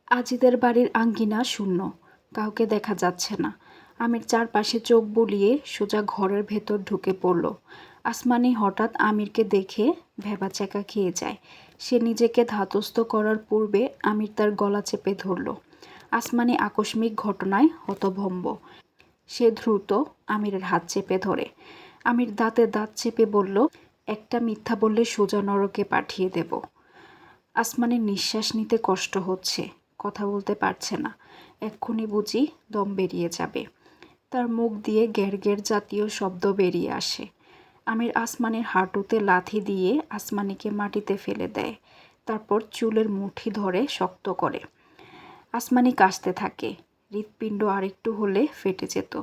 আজিদের বাড়ির আঙ্গিনা শূন্য, কাউকে দেখা যাচ্ছে না। আমির চারপাশে চোখ বুলিয়ে সোজা ঘরের ভেতর ঢুকে পড়ল। আসমানি হঠাৎ আমিরকে দেখে ভ্যাবাচ্যাকা খেয়ে যায়। সে নিজেকে ধাতস্থ করার পূর্বে আমির তার গলা চেপে ধরল। আসমানি আকস্মিক ঘটনায় হতভম্ব। সে দ্রুত আমিরের হাত চেপে ধরে। আমির দাঁতে দাঁত চেপে বলল, একটা মিথ্যা বললে সোজা নরকে পাঠিয়ে দেব। আসমানের নিঃশ্বাস নিতে কষ্ট হচ্ছে, কথা বলতে পারছে না। এক্ষুনি বুঝি দম বেরিয়ে যাবে। তার মুখ দিয়ে গ্যার জাতীয় শব্দ বেরিয়ে আসে। আমির আসমানের হাঁটুতে লাথি দিয়ে আসমানিকে মাটিতে ফেলে দেয়। তারপর চুলের মুঠি ধরে শক্ত করে। আসমানি কাশতে থাকে। হৃৎপিণ্ড আরেকটু হলে ফেটে যেত।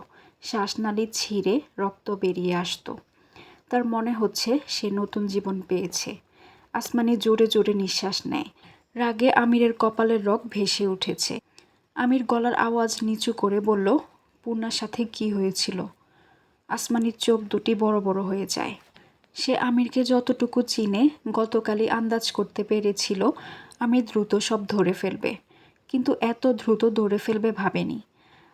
শ্বাসনালী ছিঁড়ে রক্ত বেরিয়ে আসতো। তার মনে হচ্ছে সে নতুন জীবন পেয়েছে। আসমানি জোরে জোরে নিঃশ্বাস নেয়। রাগে আমিরের কপালের রগ ভেসে উঠেছে। আমির গলার আওয়াজ নিচু করে বলল, পূর্ণার সাথে কি হয়েছিল? আসমানির চোখ দুটি বড় বড় হয়ে যায়। সে আমিরকে যতটুকু চিনে গতকালই আন্দাজ করতে পেরেছিল আমির দ্রুত সব ধরে ফেলবে, কিন্তু এত দ্রুত ধরে ফেলবে ভাবেনি।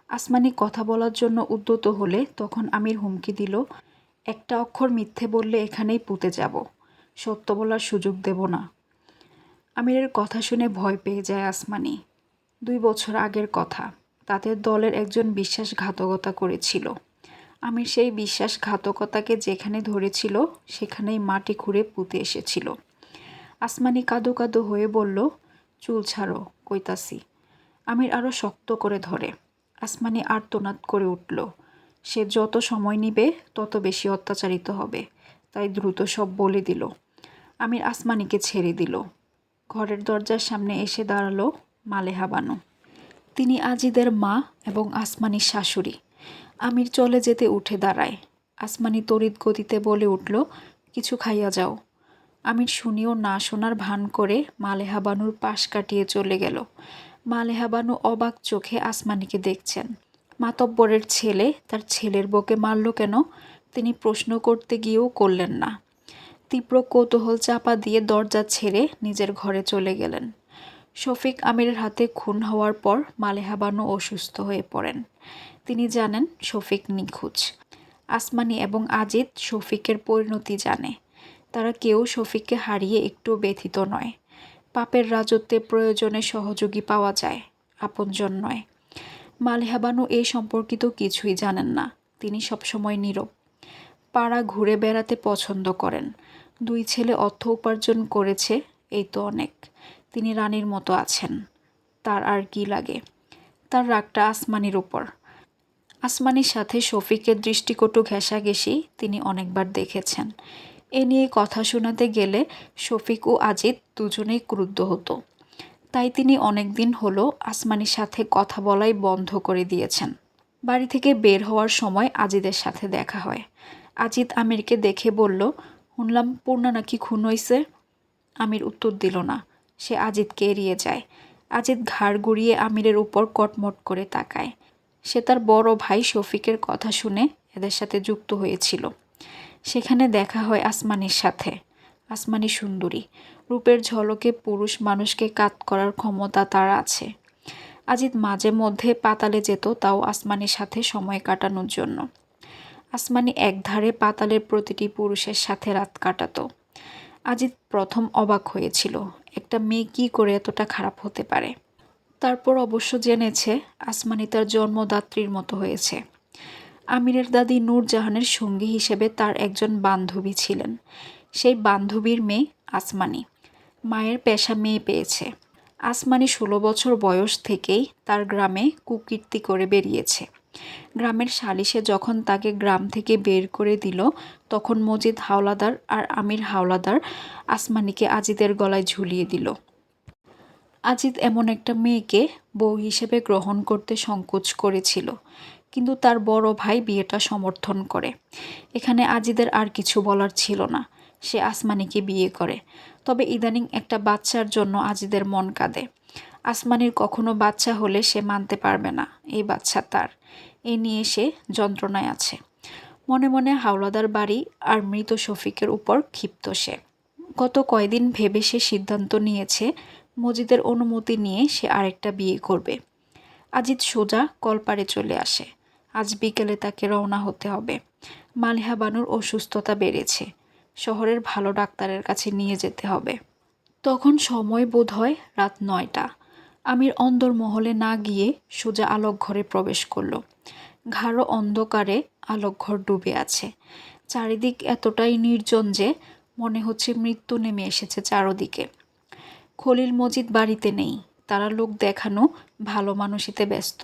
আসমানি কথা বলার জন্য উদ্যত হলে তখন আমির হুমকি দিল, একটা অক্ষর মিথ্যে বললে এখানেই পুঁতে যাব, সত্য বলার সুযোগ দেব না। আমিরের কথা শুনে ভয় পেয়ে যায় আসমানি। 2 বছর আগের কথা, তাদের দলের একজন বিশ্বাসঘাতকতা করেছিল। আমির সেই বিশ্বাসঘাতকতাকে যেখানে ধরেছিল সেখানেই মাটি খুঁড়ে পুঁতে এসেছিল। আসমানি কাঁদো কাঁদো হয়ে বলল, চুল ছাড়ো, কইতাছি। আমির আরও শক্ত করে ধরে। আসমানি আর্তনাদ করে উঠল। সে যত সময় নিবে তত বেশি অত্যাচারিত হবে, তাই দ্রুত সব বলে দিল। আমির আসমানিকে ছেড়ে দিল। ঘরের দরজার সামনে এসে দাঁড়ালো মালেহা বানু। তিনি আজিদের মা এবং আসমানির শাশুড়ি। আমির চলে যেতে উঠে দাঁড়ায়। আসমানি তড়িৎ গতিতে বলে উঠল, কিছু খাইয়া যাও। আমির শুনিও না শোনার ভান করে মালেহা বানুর পাশ কাটিয়ে চলে গেল। মালেহা বানু অবাক চোখে আসমানিকে দেখছেন। মাতব্বরের ছেলে তার ছেলের বউকে মারল কেন, তিনি প্রশ্ন করতে গিয়েও করলেন না। তীব্র কৌতূহল চাপা দিয়ে দরজা ছেড়ে নিজের ঘরে চলে গেলেন। শফিক আমিরের হাতে খুন হওয়ার পর মালেহা বানু অসুস্থ হয়ে পড়েন। তিনি জানেন শফিক নিখোঁজ। আসমানি এবং আজিদ শফিকের পরিণতি জানে। তারা কেউ শফিককে হারিয়ে একটু ব্যথিত নয়। পাপের রাজত্বে প্রয়োজনে সহযোগী পাওয়া যায়, আপনজন নয়। মালেহা বানু এই সম্পর্কিত কিছুই জানেন না। তিনি সবসময় নীরব। পাড়া ঘুরে বেড়াতে পছন্দ করেন। 2 ছেলে অর্থ উপার্জন করেছে, এই তো অনেক। তিনি রানীর মতো আছেন। তার আর কি লাগে? তার রাগটা আসমানির উপর। আসমানির সাথে শফিকের দৃষ্টিকটু ঘেঁষাঘেঁষি তিনি অনেকবার দেখেছেন। এ নিয়ে কথা শোনাতে গেলে শফিক ও আজিদ দুজনেই ক্রুদ্ধ হতো। তাই তিনি অনেক দিন হলো আসমানির সাথে কথা বলাই বন্ধ করে দিয়েছেন। বাড়ি থেকে বের হওয়ার সময় আজিদের সাথে দেখা হয়। আজিদ আমিরকে দেখে বলল, শুনলাম পূর্ণা নাকি খুন হইছে। আমির উত্তর দিল না। সে আজিদকে এড়িয়ে যায়। আজিদ ঘাড় ঘুরিয়ে আমিরের উপর কটমট করে তাকায়। সে তার বড় ভাই শফিকের কথা শুনে এদের সাথে যুক্ত হয়েছিল। সেখানে দেখা হয় আসমানির সাথে। আসমানি সুন্দরী, রূপের ঝলকে পুরুষ মানুষকে কাত করার ক্ষমতা তার আছে। আজিদ মাঝে মধ্যে পাতালে যেত, তাও আসমানির সাথে সময় কাটানোর জন্য। আসমানি একধারে পাতালের প্রতিটি পুরুষের সাথে রাত কাটাতো। আজিদ প্রথম অবাক হয়েছিল, একটা মেয়ে কি করে এতটা খারাপ হতে পারে। তারপর অবশ্য জেনেছে আসমানি তার জন্মদাত্রীর মতো হয়েছে। আমিরের দাদি নূরজাহানের সঙ্গী হিসেবে তার একজন বান্ধবী ছিলেন। সেই বান্ধবীর মেয়ে আসমানি। মায়ের পেশা মেয়ে পেয়েছে। আসমানি 16 বছর বয়স থেকেই তার গ্রামে কুকীর্তি করে বেরিয়েছে। গ্রামের সালিশে যখন তাকে গ্রাম থেকে বের করে দিল, তখন মজিদ হাওলাদার আর আমির হাওলাদার আসমানিকে আজিদের গলায় ঝুলিয়ে দিল। আজিদ এমন একটা মেয়েকে বউ হিসেবে গ্রহণ করতে সংকোচ করেছিল, কিন্তু তার বড় ভাই বিয়েটা সমর্থন করে। এখানে আজিদের আর কিছু বলার ছিল না। সে আসমানিকে বিয়ে করে। তবে ইদানিং একটা বাচ্চার জন্য আজিদের মন কাঁদে। আসমানির কখনো বাচ্চা হলে সে মানতে পারবে না এই বাচ্চা তার। এ নিয়ে সে যন্ত্রণায় আছে। মনে মনে হাওলাদার বাড়ি আর মৃত শফিকের উপর ক্ষিপ্ত সে। গত কয়দিন ভেবে সে সিদ্ধান্ত নিয়েছে মজিদের অনুমতি নিয়ে সে আরেকটা বিয়ে করবে। আজিজ সোজা কলপাড়ে চলে আসে। আজ বিকেলে তাকে রওনা হতে হবে। মালিহা বানুর অসুস্থতা বেড়েছে, শহরের ভালো ডাক্তারের কাছে নিয়ে যেতে হবে। তখন সময় বোধ হয় রাত 9টা। আমির অন্দরমহলে না গিয়ে সোজা আলোকঘরে প্রবেশ করল। গাঢ় অন্ধকারে আলোকঘর ডুবে আছে। চারিদিক এতটাই নির্জন যে মনে হচ্ছে মৃত্যু নেমে এসেছে চারদিকে। খলিল মজিদ বাড়িতে নেই, তারা লোক দেখানো ভালো মানুষিতে ব্যস্ত।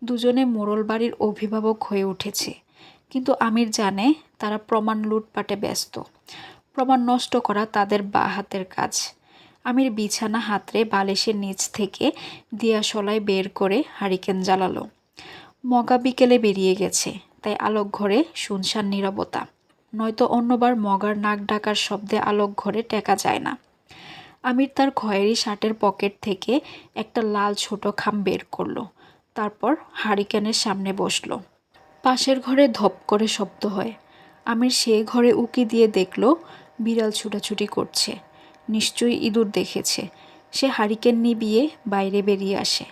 দুজনে মোড়ল বাড়ির অভিভাবক হয়ে উঠেছে, কিন্তু আমির জানে তারা প্রমাণ লুটপাটে ব্যস্ত। প্রমাণ নষ্ট করা তাদের বাঁ হাতের কাজ। আমির বিছানা হাতড়ে বালিশের নিচ থেকে দিয়াশলাই বের করে হারিকেন জ্বালালো। মগা বিকেলে বেরিয়ে গেছে, তাই আলোকঘরে শুনশান নীরবতা। নয়তো অন্যবার মগার নাক ডাকার শব্দে আলোকঘরে টেকা যায় না। আমির তার খয়েরি শার্টের পকেট থেকে একটা লাল ছোট খাম বের করলো। তারপর হারিকেনের সামনে বসলো। পাশের ঘরে ধপ করে শব্দ হয়। আমির সে ঘরে উকি দিয়ে দেখল বিড়াল ছুটাছুটি করছে। নিশ্চয়ই ইঁদুর দেখেছে। সে হারিকেন নিভিয়ে বাইরে বেরিয়ে আসে।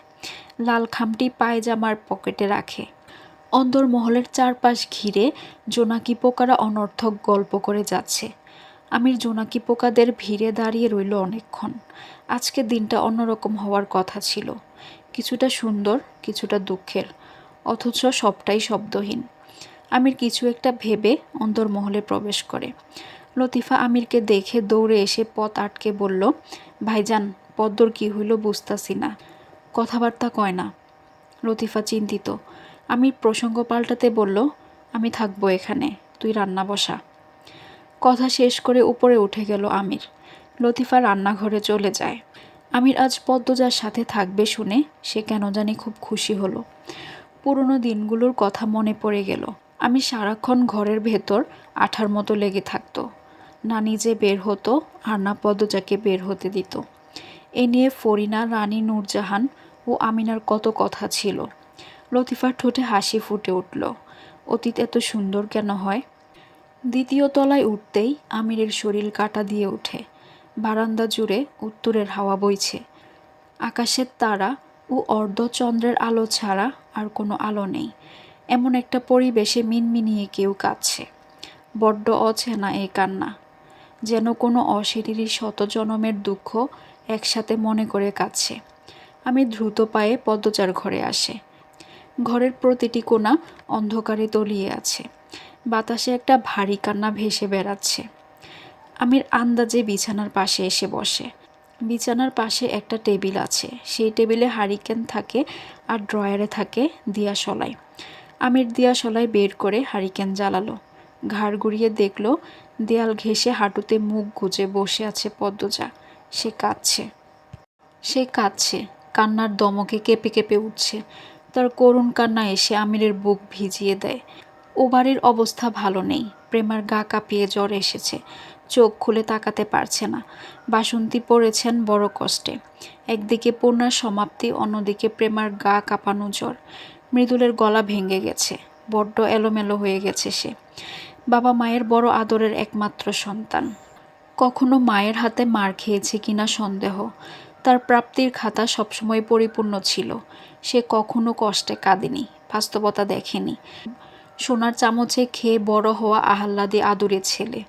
লাল খামটি পায়জামার পকেটে রাখে। অন্দরমহলের চারপাশ ঘিরে জোনাকি পোকারা অনর্থক গল্প করে যাচ্ছে। আমির জোনাকি পোকাদের ভিড়ে দাঁড়িয়ে রইল অনেকক্ষণ। আজকে দিনটা অন্যরকম হওয়ার কথা ছিল, কিছুটা সুন্দর, কিছুটা দুঃখের, অথচ সবটাই শব্দহীন। আমির কিছু একটা ভেবে অন্দরমহলে প্রবেশ করে। লতিফা আমিরকে দেখে দৌড়ে এসে পথ আটকে বলল, ভাইজান, পদ্মর কি হইল বুঝতাছি না, কথাবার্তা কয় না। লতিফা চিন্তিত। আমির প্রসঙ্গ পাল্টাতে বলল, আমি থাকবো এখানে, তুই রান্না বসা। কথা শেষ করে উপরে উঠে গেল আমির। লতিফা রান্নাঘরে চলে যায়। আমির আজ পদ্মজার সাথে থাকবে শুনে সে কেন জানি খুব খুশি হলো। পুরনো দিনগুলোর কথা মনে পড়ে গেল। আমি সারাক্ষণ ঘরের ভেতর আঠার মতো লেগে থাকতো, না নিজে বের হতো আর না পদ্মজাকে বের হতে দিত। এ নিয়ে ফরিনা, রানী, নূরজাহান ও আমিনার কত কথা ছিল। লতিফার ঠোঁটে হাসি ফুটে উঠল। অতীত এত সুন্দর কেন হয়? দ্বিতীয় তলায় উঠতেই আমিরের শরীর কাঁটা দিয়ে ওঠে। বারান্দা জুড়ে উত্তরের হাওয়া বইছে। আকাশের তারা ও অর্ধচন্দ্রের আলো ছাড়া আর কোনো আলো নেই। এমন একটা পরিবেশে মিনমিনিয়ে কেউ কাঁদছে। বড্ড অচেনা এই কান্না, যেন কোনো অশরীরী শত জনমের দুঃখ একসাথে মনে করে কাঁদছে। আমি দ্রুত পায়ে পদ্মজার ঘরে আসে। ঘরের প্রতিটি কোণা অন্ধকারে তলিয়ে আছে। বাতাসে একটা ভারী কান্না ভেসে বেড়াচ্ছে। আমির আন্দাজে বিছানার পাশে এসে বসে। বিছানার পাশে একটা টেবিল আছে। সেই টেবিলে হারিকেন থাকে আর ড্রয়ারে থাকে দিয়াশলাই। আমির দিয়াশলাই বের করে হারিকেন জ্বালালো। ঘাড় ঘুরিয়ে দেখল দেয়াল ঘেঁষে হাঁটুতে মুখ গুজে বসে আছে পদ্মজা। সে কাঁদছে, কান্নার দমকে কেঁপে কেঁপে উঠছে। তার করুণ কান্না এসে আমিরের বুক ভিজিয়ে দেয়। ও বাড়ির অবস্থা ভালো নেই। প্রেমার গা কাঁপিয়ে জ্বর এসেছে, চোখ খুলে তাকাতে পারছে না। বাসন্তী পড়েছেন বড় কষ্টে। একদিকে পূর্ণার সমাপ্তি, অন্যদিকে প্রেমার গা কাঁপানো জ্বর। মৃদুলের গলা ভেঙে গেছে, বড্ড এলোমেলো হয়ে গেছে সে। বাবা মায়ের বড় আদরের একমাত্র সন্তান। কখনো মায়ের হাতে মার খেয়েছে কিনা সন্দেহ। তার প্রাপ্তির খাতা সবসময় পরিপূর্ণ ছিল। সে কখনো কষ্টে কাঁদেনি, বাস্তবতা দেখেনি। সোনার চামচে খেয়ে বড় হওয়া আহ্লাদী আদুরে ছেলে।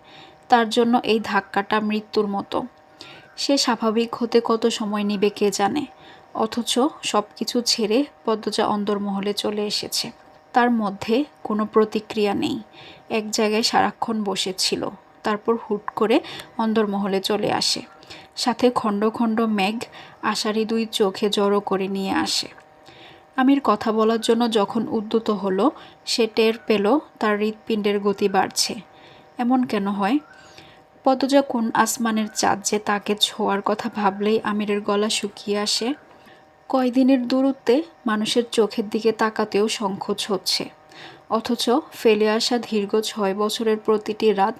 তার জন্য এই ধাক্কাটা মৃত্যুর মতো। সে স্বাভাবিক হতে কত সময় নিবে কে জানে। অথচ সব কিছু ছেড়ে পদ্মজা অন্দরমহলে চলে এসেছে। তার মধ্যে কোনো প্রতিক্রিয়া নেই। এক জায়গায় সারাক্ষণ বসেছিল, তারপর হুট করে অন্দরমহলে চলে আসে। সাথে খণ্ড খণ্ড মেঘ আষাঢ়ি দুই চোখে জড়ো করে নিয়ে আসে। আমির কথা বলার জন্য যখন উদ্যত হলো, সে টের পেল তার হৃৎপিণ্ডের গতি বাড়ছে। এমন কেন হয়? পদ্মজা কোন আসমানের চাঁদ যে তাকে ছোঁয়ার কথা ভাবলেই আমিরের গলা শুকিয়ে আসে। কয়দিনের দূরত্বে মানুষের চোখের দিকে তাকাতেও সংকোচ হচ্ছে। অথচ ফেলে আসা দীর্ঘ 6 বছরের প্রতিটি রাত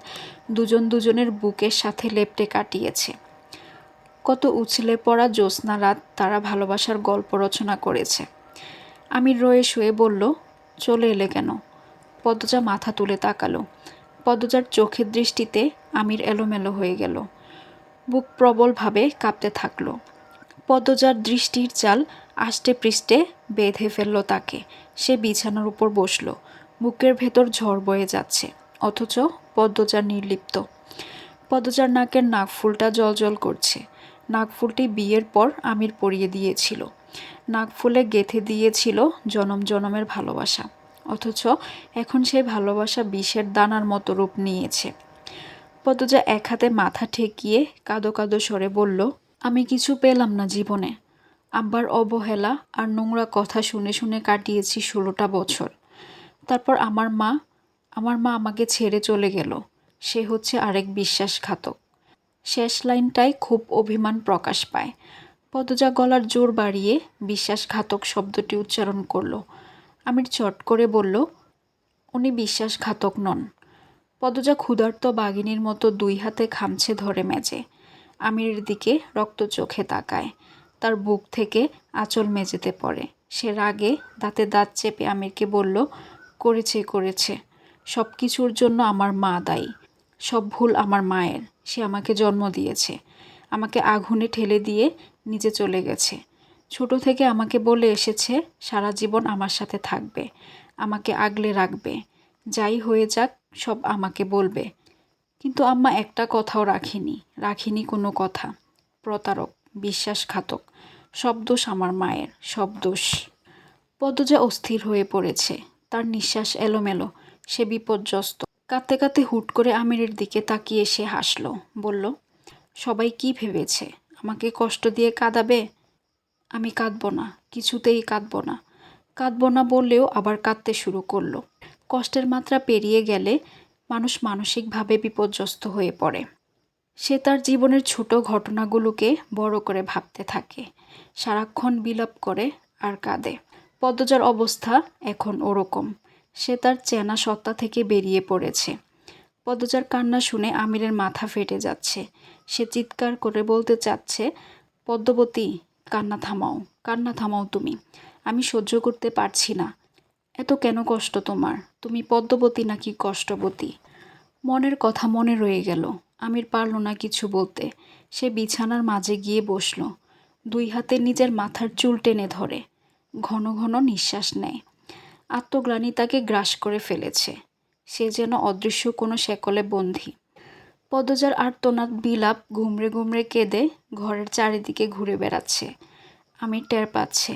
দুজন দুজনের বুকের সাথে লেপ্টে কাটিয়েছে। কত উছলে পড়া জ্যোৎস্না রাত তারা ভালোবাসার গল্প রচনা করেছে। আমির রয়ে শুয়ে বলল, চলে এলে কেন? পদ্মজা মাথা তুলে তাকালো। পদ্মজার চোখের দৃষ্টিতে আমির এলোমেলো হয়ে গেল। বুক প্রবলভাবে কাঁপতে থাকলো। পদ্মজার দৃষ্টির জাল আষ্টে পৃষ্ঠে বেঁধে ফেলল তাকে। সে বিছানার উপর বসল। বুকের ভেতর ঝড় বয়ে যাচ্ছে, অথচ পদ্মজা নির্লিপ্ত। পদ্মজার নাকের নাকফুলটা জ্বলজ্বল করছে। নাকফুলটি বিয়ের পর আমির পরিয়ে দিয়েছিল। নাকফুলে গেঁথে দিয়েছিল জনম জনমের ভালোবাসা, অথচ এখন সেই ভালোবাসা বিষের দানার মতো রূপ নিয়েছে। পদ্মজা এক হাতে মাথা ঠেকিয়ে কাঁদো কাঁদো স্বরে বলল, আমি কিছু পেলাম না জীবনে। আব্বার অবহেলা আর নোংরা কথা শুনে শুনে কাটিয়েছি 16টা বছর। তারপর আমার মা আমাকে ছেড়ে চলে গেল। সে হচ্ছে আরেক বিশ্বাসঘাতক। শেষ লাইনটায় খুব অভিমান প্রকাশ পায়। পদ্মজা গলার জোর বাড়িয়ে বিশ্বাসঘাতক শব্দটি উচ্চারণ করল। আমির চট করে বলল, উনি বিশ্বাসঘাতক নন। পদ্মজা ক্ষুধার্ত বাঘিনীর মতো 2 হাতে খামছে ধরে মেজে। আমিরের দিকে রক্ত চোখে তাকায়। তার বুক থেকে আঁচল মেঝেতে পড়ে। সে রাগে দাঁতে দাঁত চেপে আমিরকে বলল, করেছে। সব কিছুর জন্য আমার মা দায়ী। সব ভুল আমার মায়ের। সে আমাকে জন্ম দিয়েছে, আমাকে আগুনে ঠেলে দিয়ে নিজে চলে গেছে। ছোট থেকে আমাকে বলে এসেছে সারা জীবন আমার সাথে থাকবে, আমাকে আগলে রাখবে, যাই হয়ে যাক সব আমাকে বলবে। কিন্তু আম্মা একটা কথাও রাখিনি কোনো কথা। প্রতারক, বিশ্বাসঘাতক। সব দোষ আমার মায়ের, সব দোষ। পদ্মজা অস্থির হয়ে পড়েছে। তার নিঃশ্বাস এলোমেলো। সে বিপর্যস্ত। কাঁদতে কাঁদতে হুট করে আমিরের দিকে তাকিয়ে সে হাসল। বলল, সবাই কি ভেবেছে? আমাকে কষ্ট দিয়ে কাঁদাবে? আমি কাঁদব না, কিছুতেই কাঁদব না বললেও আবার কাঁদতে শুরু করলো। কষ্টের মাত্রা পেরিয়ে গেলে মানুষ মানসিকভাবে বিপর্যস্ত হয়ে পড়ে। সে তার জীবনের ছোট ঘটনাগুলোকে বড় করে ভাবতে থাকে। সারাক্ষণ বিলাপ করে আর কাঁদে। পদ্মজার অবস্থা এখন ওরকম। সে তার চেনা সত্তা থেকে বেরিয়ে পড়েছে। পদ্মজার কান্না শুনে আমিরের মাথা ফেটে যাচ্ছে। সে চিৎকার করে বলতে চাচ্ছে, পদ্মবতী, কান্না থামাও তুমি। আমি সহ্য করতে পারছি না। এত কেন কষ্ট তোমার? তুমি পদ্মবতী নাকি কষ্টবতী? মনের কথা মনে রয়ে গেল। আমির পারল না কিছু বলতে। সে বিছানার মাঝে গিয়ে বসল। 2 হাতে নিজের মাথার চুল টেনে ধরে। ঘন ঘন নিঃশ্বাস নেয়। আত্মগ্লানি তাকে গ্রাস করে ফেলেছে। সে যেন অদৃশ্য কোনো শেকলে বন্দী। পদ্মজার আর্তনাদ বিলাপ ঘুমড়ে ঘুমড়ে কেঁদে ঘরের চারিদিকে ঘুরে বেড়াচ্ছে। আমির টের পাচ্ছে,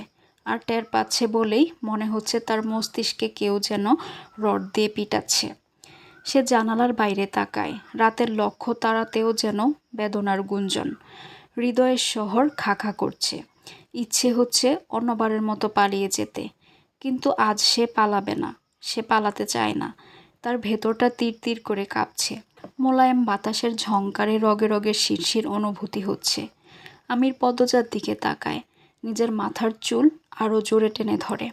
আর টের পাচ্ছে বলেই মনে হচ্ছে তার মস্তিষ্কে কেউ যেন রড দিয়ে পিটাচ্ছে। সে জানালার বাইরে তাকায়। রাতের লক্ষ্য তারাতেও যেন বেদনার গুঞ্জন। হৃদয়ের শহর খাঁ করছে। ইচ্ছে হচ্ছে অন্যবারের মতো পালিয়ে যেতে, কিন্তু আজ সে পালাবে না। সে পালাতে চায় না। তার ভেতরটা তীর তীর করে কাঁপছে। মোলায়েম বাতাসের ঝংকারে রগে রগে শিরশির অনুভূতি হচ্ছে। আমির পদ্মজার দিকে তাকায়। নিজের মাথার চুল আরও জোরে টেনে ধরে।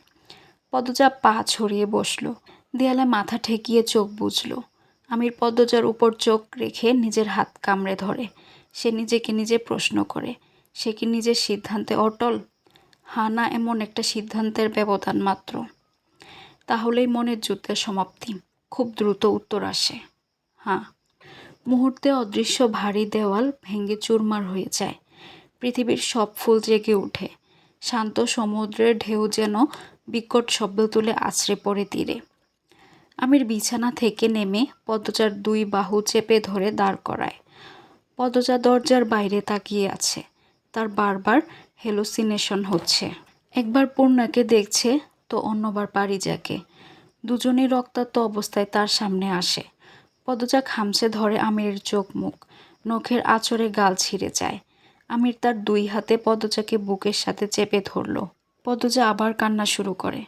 পদ্মজা পা ছড়িয়ে বসল। দেয়ালে মাথা ঠেকিয়ে চোখ বুজল। আমির পদ্মজার উপর চোখ রেখে নিজের হাত কামড়ে ধরে। সে নিজেকে নিজে প্রশ্ন করে, সে কি নিজের সিদ্ধান্তে অটল? হ্যাঁ না এমন একটা সিদ্ধান্তের ব্যবধান মাত্র। তাহলেই মনের যুদ্ধের সমাপ্তি। খুব দ্রুত উত্তর আসে, হ্যাঁ। মুহূর্তে অদৃশ্য ভারী দেওয়াল ভেঙে চুরমার হয়ে যায়। পৃথিবীর সব ফুল জেগে ওঠে। শান্ত সমুদ্রের ঢেউ যেন বিকট শব্দ তুলে আছড়ে পড়ে তীরে। আমির বিছানা থেকে নেমে পদ্মজার 2 বাহু চেপে ধরে দাঁড় করায়। পদ্মজা দরজার বাইরে তাকিয়ে আছে। তার বারবার হ্যালুসিনেশন হচ্ছে। একবার পূর্ণাকে দেখছে, তো অন্যবার পারিজাকে। দুজনেই রক্তাক্ত অবস্থায় তার সামনে আসে। পদ্মজা খামচে ধরে আমিরের চোখ মুখ। নখের আঁচড়ে গাল ছিঁড়ে যায়। আমির তার 2 হাতে পদ্মজাকে বুকের সাথে চেপে ধরল। পদ্মজা আবার কান্না শুরু করে।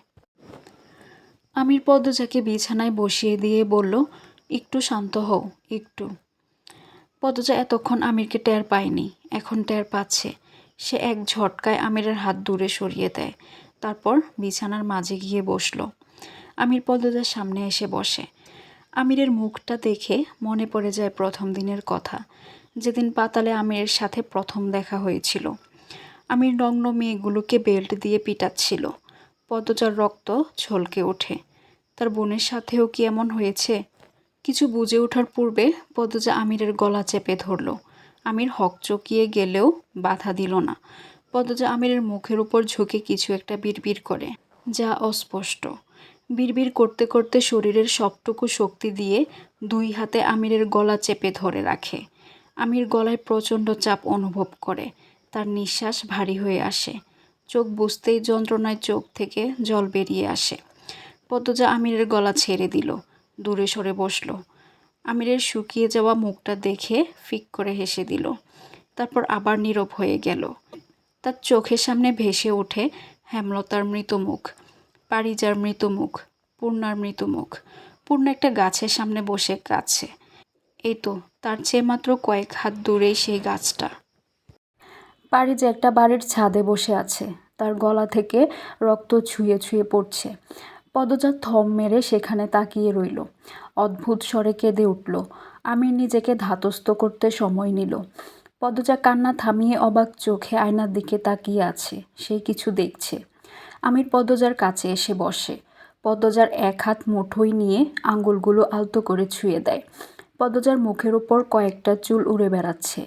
আমির পদ্মজাকে বিছানায় বসিয়ে দিয়ে বলল, একটু শান্ত হও, একটু। পদ্মজা এতক্ষণ আমিরকে টের পায়নি, এখন টের পাচ্ছে। সে এক ঝটকায় আমিরের হাত দূরে সরিয়ে দেয়। তারপর বিছানার মাঝে গিয়ে বসল। আমির পদ্মজার সামনে এসে বসে। আমিরের মুখটা দেখে মনে পড়ে যায় প্রথম দিনের কথা, যেদিন পাতালে আমিরের সাথে প্রথম দেখা হয়েছিল। আমির নগ্ন মেয়েগুলোকে বেল্ট দিয়ে পিটাচ্ছিল। পদ্মজার রক্ত ঝলকে ওঠে। তার বোনের সাথেও কি এমন হয়েছে? কিছু বুঝে ওঠার পূর্বে পদ্মজা আমিরের গলা চেপে ধরল। আমির হকচকিয়ে গেলেও বাধা দিল না। পদ্মজা আমিরের মুখের উপর ঝুঁকে কিছু একটা বিড়বিড় করে, যা অস্পষ্ট। বিড়বিড় করতে করতে শরীরের সবটুকু শক্তি দিয়ে 2 হাতে আমিরের গলা চেপে ধরে রাখে। আমির গলায় প্রচণ্ড চাপ অনুভব করে, তার নিঃশ্বাস ভারী হয়ে আসে। চোখ বুজতেই যন্ত্রণায় চোখ থেকে জল বেরিয়ে আসে। পদ্মজা আমিরের গলা ছেড়ে দিল, দূরে সরে বসল। আমিরের শুকিয়ে যাওয়া মুখটা দেখে ফিক করে হেসে দিল, তারপর আবার নীরব হয়ে গেল। তার চোখের সামনে ভেসে ওঠে হেমলতার মৃত মুখ, পারিজার মৃত মুখ, পূর্ণার মৃত মুখ। পূর্ণা একটা গাছের সামনে বসে কাঁদছে। এই তো তার চেয়ে মাত্র কয়েক হাত দূরেই সেই গাছটা। পারিজা একটা বাড়ির ছাদে বসে আছে, তার গলা থেকে রক্ত ছুঁয়ে ছুঁয়ে পড়ছে। পদজা থম মেরে সেখানে তাকিয়ে রইল, অদ্ভুত স্বরে কেঁদে উঠল। আমির নিজেকে ধাতস্থ করতে সময় নিল। পদজা কান্না থামিয়ে অবাক চোখে আয়নার দিকে তাকিয়ে আছে, সে কিছু দেখছে। আমির পদজার কাছে এসে বসে, পদজার এক হাত মুঠোয় নিয়ে আঙ্গুলগুলো আলতো করে ছুঁয়ে দেয়। পদজার মুখের উপর কয়েকটা চুল উড়ে বেড়াচ্ছে।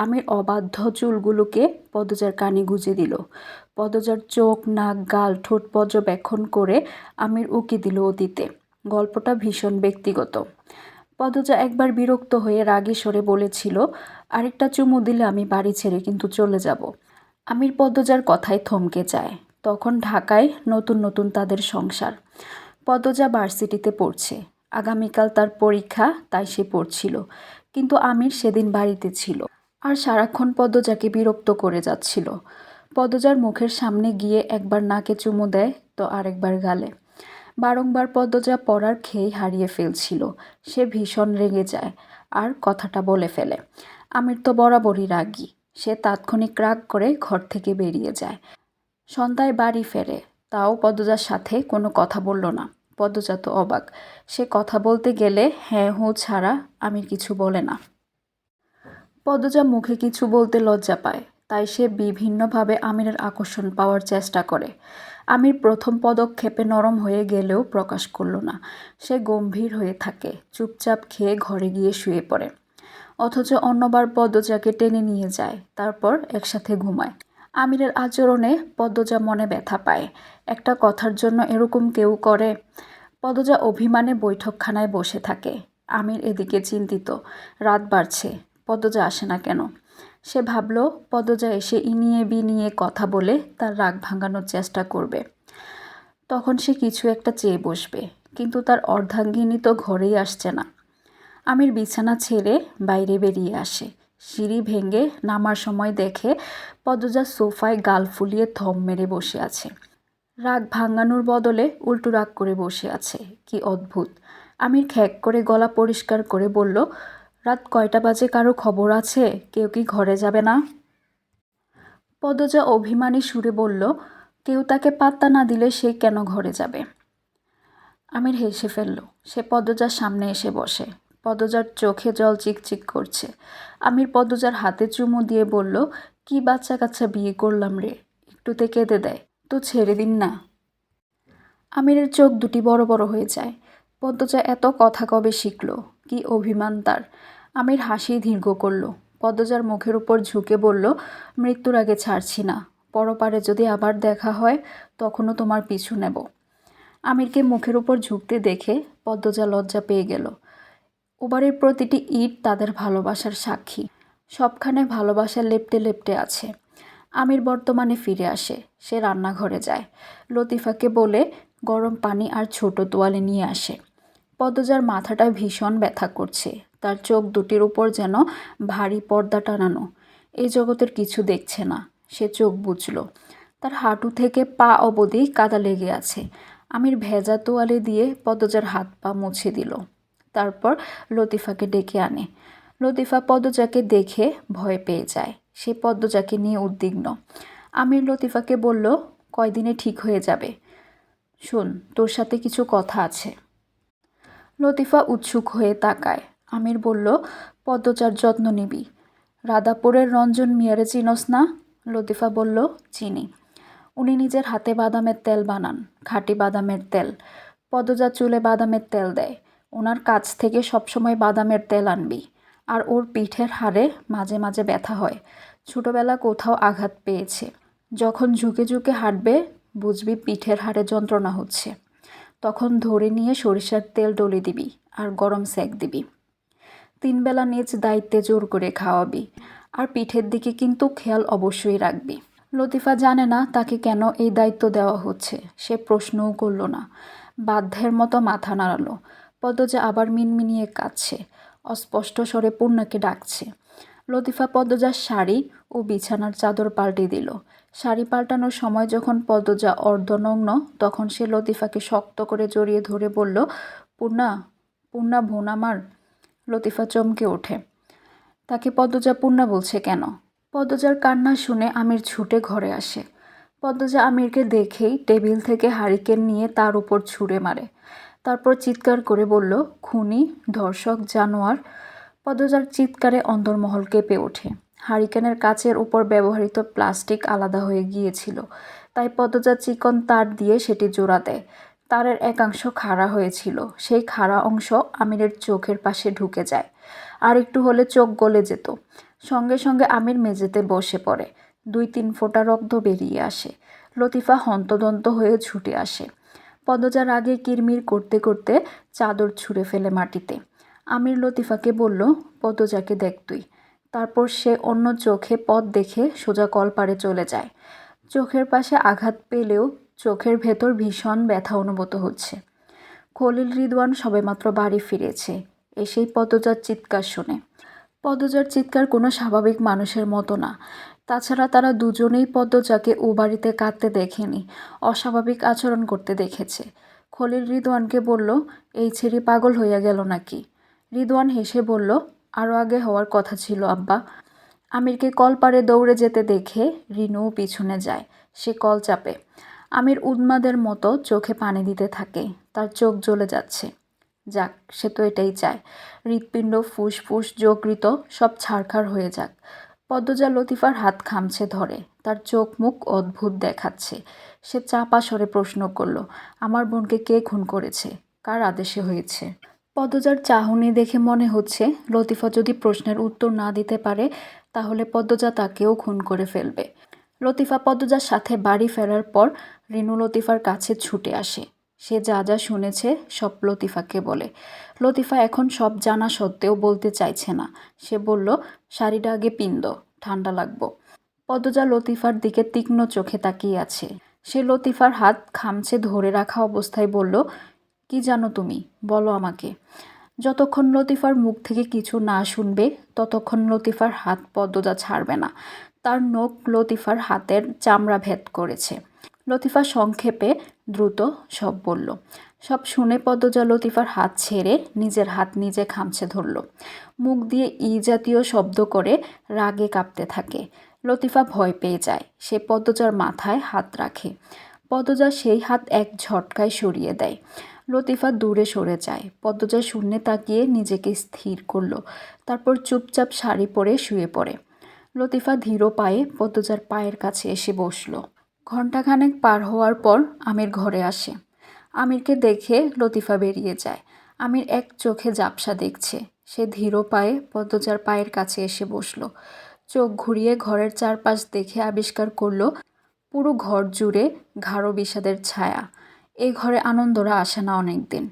আমির অবাধ্য চুলগুলোকে পদজার কানে গুজে দিল। পদজার চোখ, নাক, গাল, ঠোঁট পর্যবেক্ষণ করে আমির উকি দিল অতীতে। গল্পটা ভীষণ ব্যক্তিগত। পদজা একবার বিরক্ত হয়ে রাগী স্বরে বলেছিল, আরেকটা চুমু দিলে আমি বাড়ি ছেড়ে কিন্তু চলে যাব। আমির পদজার কথায় থমকে যায়। তখন ঢাকায় নতুন নতুন তাদের সংসার। পদজা ভার্সিটিতে পড়ছে, আগামীকাল তার পরীক্ষা, তাই সে পড়ছিল। কিন্তু আমির সেদিন বাড়িতে ছিল, আর সারাক্ষণ পদজাকে বিরক্ত করে যাচ্ছিল। পদজার মুখের সামনে গিয়ে একবার নাকে চুমু দেয়, তো আরেকবার গালে। বারংবার পদজা পড়ার খেই হারিয়ে ফেলছিল। সে ভীষণ রেগে যায় আর কথাটা বলে ফেলে। আমির তো বরাবরই রাগী, সে তাৎক্ষণিক রাগ করে ঘর থেকে বেরিয়ে যায়। সন্ধ্যায় বাড়ি ফেরে, তাও পদজার সাথে কোনো কথা বলল না। পদজা তো অবাক, সে কথা বলতে গেলে হ্যাঁ হু ছাড়া আমির কিছু বলে না। পদজা মুখে কিছু বলতে লজ্জা পায়, তাই সে বিভিন্নভাবে আমিরের আকর্ষণ পাওয়ার চেষ্টা করে। আমির প্রথম পদক্ষেপে নরম হয়ে গেলেও প্রকাশ করল না। সে গম্ভীর হয়ে থাকে, চুপচাপ খেয়ে ঘরে গিয়ে শুয়ে পড়ে। অথচ অন্যবার পদ্মজাকে টেনে নিয়ে যায়, তারপর একসাথে ঘুমায়। আমিরের আচরণে পদ্মজা মনে ব্যথা পায়। একটা কথার জন্য এরকম কেউ করে? পদ্মজা অভিমানে বৈঠকখানায় বসে থাকে। আমির এদিকে চিন্তিত, রাত বাড়ছে, পদ্মজা আসে না কেন? সে ভাবল পদ্মজা এসে ইনিয়ে বিনিয়ে কথা বলে তার রাগ ভাঙানোর চেষ্টা করবে। তখন সে কিছু একটা চেয়ে বসবে, কিন্তু তার অর্ধাঙ্গিনী তো ঘরেই আসছে না। আমির বিছানা ছেড়ে বাইরে বেরিয়ে আসে। সিঁড়ি ভেঙে নামার সময় দেখে পদ্মজা সোফায় গাল ফুলিয়ে থম মেরে বসে আছে। রাগ ভাঙানোর বদলে উল্টো রাগ করে বসে আছে। কি অদ্ভুত! আমির খ্যাক করে গলা পরিষ্কার করে বলল, রাত কয়টা বাজে কারো খবর আছে? কেউ কি ঘরে যাবে না? পদ্মজা অভিমানী সুরে বলল, কেউ তাকে পাত্তা না দিলে সে কেন ঘরে যাবে? আমির হেসে ফেলল। সে পদ্মজার সামনে এসে বসে। পদ্মজার চোখে জল চিকচিক করছে। আমির পদ্মজার হাতে চুমু দিয়ে বলল, কি বাচ্চা কাচ্চা বিয়ে করলাম রে, একটুতে কেঁদে দেয়, তো ছেড়ে দিন না। আমিরের চোখ দুটি বড় বড় হয়ে যায়। পদ্মজা এত কথা কবে শিখল? কি অভিমান তার! আমির হাসি দীর্ঘ করল। পদ্মজার মুখের উপর ঝুঁকে বলল, মৃত্যুর আগে ছাড়ছি না, পরপারে যদি আবার দেখা হয় তখনও তোমার পিছু নেব। আমিরকে মুখের উপর ঝুঁকতে দেখে পদ্মজা লজ্জা পেয়ে গেল। ওবারের প্রতিটি ইট তাদের ভালোবাসার সাক্ষী, সবখানে ভালোবাসা লেপ্টে লেপ্টে আছে। আমির বর্তমানে ফিরে আসে। সে রান্নাঘরে যায়, লতিফাকে বলে গরম পানি আর ছোট তোয়ালে নিয়ে আসে। পদ্মজার মাথাটা ভীষণ ব্যথা করছে, তার চোখ দুটির উপর যেন ভারী পর্দা টানানো। এই জগতের কিছু দেখছে না। সে চোখ বুজল। তার হাঁটু থেকে পা অবধি কাদা লেগে আছে। আমির ভেজা তোয়ালে দিয়ে পদ্মজার হাত পা মুছে দিল, তারপর লতিফাকে ডেকে আনে। লতিফা পদ্মজাকে দেখে ভয় পেয়ে যায়। সে পদ্মজাকে নিয়ে উদ্বিগ্ন। আমির লতিফাকে বলল, কয়দিনে ঠিক হয়ে যাবে? শোন, তোর সাথে কিছু কথা আছে। লতিফা উৎসুক হয়ে তাকায়। আমির বলল, পদ্মজার যত্ন নিবি? রাধাপুরের রঞ্জন মিয়ারে চিনস না? লতিফা বলল, চিনি। উনি নিজের হাতে বাদামের তেল বানান, খাঁটি বাদামের তেল। পদ্মজা চুলে বাদামের তেল দেয়। ওনার কাছ থেকে সবসময় বাদামের তেল আনবি। আর ওর পিঠের হাড়ে মাঝে মাঝে ব্যথা হয়, ছোটবেলা কোথাও আঘাত পেয়েছে। যখন ঝুঁকে ঝুঁকে হাঁটবে বুঝবি পিঠের হাড়ে যন্ত্রণা হচ্ছে। তখন ধরে নিয়ে সরিষার তেল ডলে দিবি আর গরম সেঁক দিবি। 3 বেলা নিজ দায়িত্বে জোর করে খাওয়াবি। আর পিঠের দিকে কিন্তু খেয়াল অবশ্যই রাখবি। লতিফা জানে না তাকে কেন এই দায়িত্ব দেওয়া হচ্ছে। সে প্রশ্নও করল না, বাধ্যের মতো মাথা নাড়ালো। পদ্মজা আবার মিনমিনিয়ে কাঁদছে, অস্পষ্ট স্বরে পূর্ণাকে ডাকছে। লতিফা পদ্মজার শাড়ি ও বিছানার চাদর পাল্টে দিল। শাড়ি পাল্টানোর সময় যখন পদ্মজা অর্ধনগ্ন, তখন সে লতিফাকে শক্ত করে জড়িয়ে ধরে বলল, পূর্ণা, পূর্ণা বোন আমার। লতিফা চমকে ওঠে। তাকে পদ্মজা পূর্ণা বলছে কেন? পদ্মজার কান্না শুনে আমির ছুটে ঘরে আসে। পদ্মজা আমিরকে দেখেই টেবিল থেকে হারিকেন নিয়ে তার উপর ছুঁড়ে মারে। তারপর চিৎকার করে বলল, খুনি, ধর্ষক, জানোয়ার। পদ্মজার চিৎকারে অন্দরমহল কেঁপে ওঠে। হারিকেনের কাচের উপর ব্যবহৃত প্লাস্টিক আলাদা হয়ে গিয়েছিল, তাই পদ্মজা চিকন তার দিয়ে সেটি জোড়া দেয়। তারের একাংশ খাড়া হয়েছিল, সেই খাড়া অংশ আমিরের চোখের পাশে ঢুকে যায়। আর একটু হলে চোখ গলে যেত। সঙ্গে সঙ্গে আমির মেঝেতে বসে পড়ে। 2-3 ফোঁটা রক্ত বেরিয়ে আসে। লতিফা হন্তদন্ত হয়ে ছুটে আসে। পদ্মজার আগে কিরমির করতে করতে চাদর ছুঁড়ে ফেলে মাটিতে। আমির লতিফাকে বলল, পদ্মজাকে দেখ তুই। তারপর সে অন্য চোখে পথ দেখে সোজা কলপাড়ে চলে যায়। চোখের পাশে আঘাত পেলেও চোখের ভেতর ভীষণ ব্যথা অনুভূত হচ্ছে। খলিল রিদওয়ান সবেমাত্র বাড়ি ফিরেছে, এসেই পদ্মজার চিৎকার শোনে। পদ্মজার চিৎকার কোনো স্বাভাবিক মানুষের মতো না। তাছাড়া তারা দুজনেই পদ্মজাকে ও বাড়িতে কাঁদতে দেখেনি, অস্বাভাবিক আচরণ করতে দেখেছে। খলিল রিদওয়ানকে বলল, এই ছেড়ি পাগল হইয়া গেল নাকি? রিদওয়ান হেসে বলল, আরও আগে হওয়ার কথা ছিল আব্বা। আমিরকে কল পাড়ে দৌড়ে যেতে দেখে রিনুও পিছনে যায়। সে কল চাপে। আমির উন্মাদের মতো চোখে পানি দিতে থাকে। তার চোখ জ্বলে যাচ্ছে। যাক, সে তো এটাই চায়। হৃৎপিণ্ড, ফুসফুস, যকৃত সব ছারখার হয়ে যাক। পদ্মজা লতিফার হাত খামছে ধরে। তার চোখ মুখ অদ্ভুত দেখাচ্ছে। সে চাপা স্বরে প্রশ্ন করল, আমার বোনকে কে খুন করেছে? কার আদেশে হয়েছে? পদ্মজার চাহনি দেখে মনে হচ্ছে লতিফা যদি প্রশ্নের উত্তর না দিতে পারে তাহলে পদ্মজা তাকেও খুন করে ফেলবে। লতিফা পদ্মজার সাথে বাড়ি ফেরার পর রিনু লতিফার কাছে ছুটে আসে। সে যা যা শুনেছে সব লতিফাকে বলে। লতিফা এখন সব জানা সত্ত্বেও বলতে চাইছে না। সে বলল, শাড়িটা আগে পিন্দ, ঠান্ডা লাগবো। পদ্মজা লতিফার দিকে তীক্ষ্ণ চোখে তাকিয়ে আছে। সে লতিফার হাত খামচে ধরে রাখা অবস্থায় বলল, কি জানো তুমি, বলো আমাকে। যতক্ষণ লতিফার মুখ থেকে কিছু না শুনবে ততক্ষণ লতিফার হাত পদ্মজা ছাড়বে না। তার নখ লতিফার হাতের চামড়া ভেদ করেছে। লতিফা সংক্ষেপে দ্রুত সব বলল। সব শুনে পদ্মজা লতিফার হাত ছেড়ে নিজের হাত নিজে খামচে ধরল। মুখ দিয়ে ই জাতীয় শব্দ করে রাগে কাঁপতে থাকে। লতিফা ভয় পেয়ে যায়। সে পদ্মজার মাথায় হাত রাখে। পদ্মজা সেই হাত এক ঝটকায় সরিয়ে দেয়। লতিফা দূরে সরে যায়। পদ্মজা শূন্যে তাকিয়ে নিজেকে স্থির করল। তারপর চুপচাপ শাড়ি পরে শুয়ে পড়ে। লতিফা ধীর পায়ে পদ্মজার পায়ের কাছে এসে বসল। ঘণ্টাখানেক পার হওয়ার পর আমির ঘরে আসে। আমিরকে দেখে লতিফা বেরিয়ে যায়। আমির এক চোখে ঝাপসা দেখছে। সে ধীর পায়ে পদ্মজার পায়ের কাছে এসে বসল। চোখ ঘুরিয়ে ঘরের চারপাশ দেখে আবিষ্কার করল পুরো ঘর জুড়ে গাঢ় বিষাদের ছায়া। এ ঘরে আনন্দরা আসে না অনেক দিন।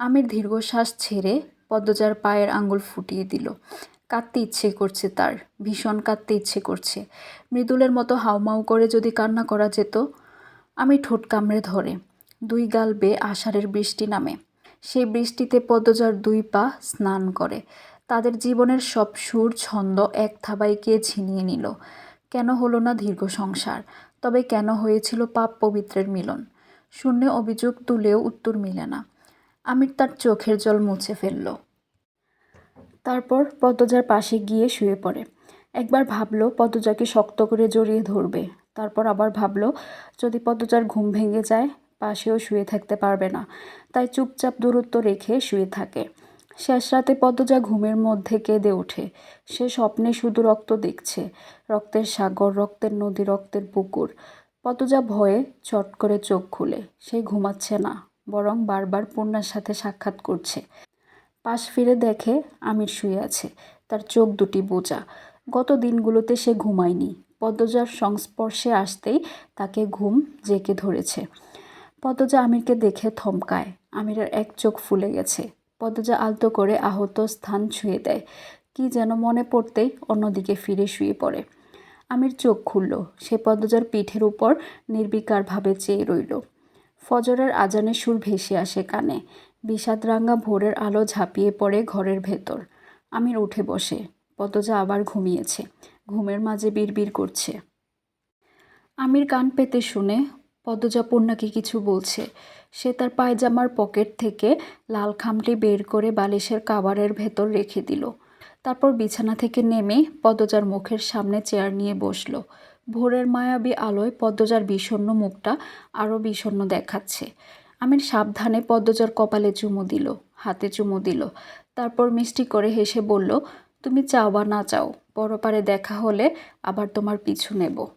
আমির দীর্ঘশ্বাস ছেড়ে পদ্মজার পায়ের আঙ্গুল ফুটিয়ে দিল। কাঁদতে ইচ্ছে করছে তার, ভীষণ কাঁদতে ইচ্ছে করছে। মৃদুলের মতো হাউমাউ করে যদি কান্না করা যেত। আমির ঠোঁট কামড়ে ধরে। 2 গাল বেয়ে আষাঢ়ের বৃষ্টি নামে। সেই বৃষ্টিতে পদ্মজার 2 পা স্নান করে। তাদের জীবনের সব সুর ছন্দ এক থাবায় কে ছিনিয়ে নিল। কেন হলো না দীর্ঘ সংসার? তবে কেন হয়েছিল পাপ পবিত্রের মিলন? শূন্যে অভিযোগ তুলেও উত্তর মিলে না। আমির তার চোখের জল মুছে ফেলল। তারপর পদ্মজার পাশে গিয়ে শুয়ে পড়ে। একবার ভাবল পদ্মজাকে শক্ত করে জড়িয়ে ধরবে। তারপর আবার ভাবল যদি পদ্মজার ঘুম ভেঙে যায় পাশেও শুয়ে থাকতে পারবে না। তাই চুপচাপ দূরত্ব রেখে শুয়ে থাকে। শেষ রাতে পদ্মজা ঘুমের মধ্যে কেঁদে ওঠে। সে স্বপ্নে শুধু রক্ত দেখছে, রক্তের সাগর, রক্তের নদী, রক্তের পুকুর। পদ্মজা ভয়ে চট করে চোখ খুলে। সে ঘুমাচ্ছে না, বরং বারবার পূর্ণার সাথে সাক্ষাৎ করছে। পাশ ফিরে দেখে আমির শুয়ে আছে। তার চোখ দুটি বোজা। গত দিনগুলোতে সে ঘুমায়নি, পদ্মজার সংস্পর্শে আসতেই তাকে ঘুম জেঁকে ধরেছে। পদ্মজা আমিরকে দেখে থমকায়। আমিরের এক চোখ ফুলে গেছে। পদ্মজা আলতো করে আহত স্থান ছুঁয়ে দেয়। কি যেন মনে পড়তেই অন্যদিকে ফিরে শুয়ে পড়ে। আমির চোখ খুলল। সে পদ্মজার পিঠের উপর নির্বিকারভাবে চেয়ে রইল। ফজরের আজানের সুর ভেসে আসে কানে। বিষাদরাঙা ভোরের আলো ঝাঁপিয়ে পড়ে ঘরের ভেতর। আমির উঠে বসে। পদ্মজা আবার ঘুমিয়েছে। ঘুমের মাঝে বিড়বিড় করছে। আমির কান পেতে শুনে পদ্মজা পূর্ণাকে কিছু বলছে। সে তার পায়জামার পকেট থেকে লাল খামটি বের করে বালিশের কাভারের ভেতর রেখে দিল। তারপর বিছানা থেকে নেমে পদ্মজার মুখের সামনে চেয়ার নিয়ে বসল। ভোরের মায়াবী আলোয় পদ্মজার বিষণ্ণ মুখটা আরও বিষণ্ণ দেখাচ্ছে। আমির সাবধানে পদ্মজার কপালে চুমু দিল, হাতে চুমু দিল। তারপর মিষ্টি করে হেসে বলল, তুমি চাও বা না চাও, পরপারে দেখা হলে আবার তোমার পিছু নেব।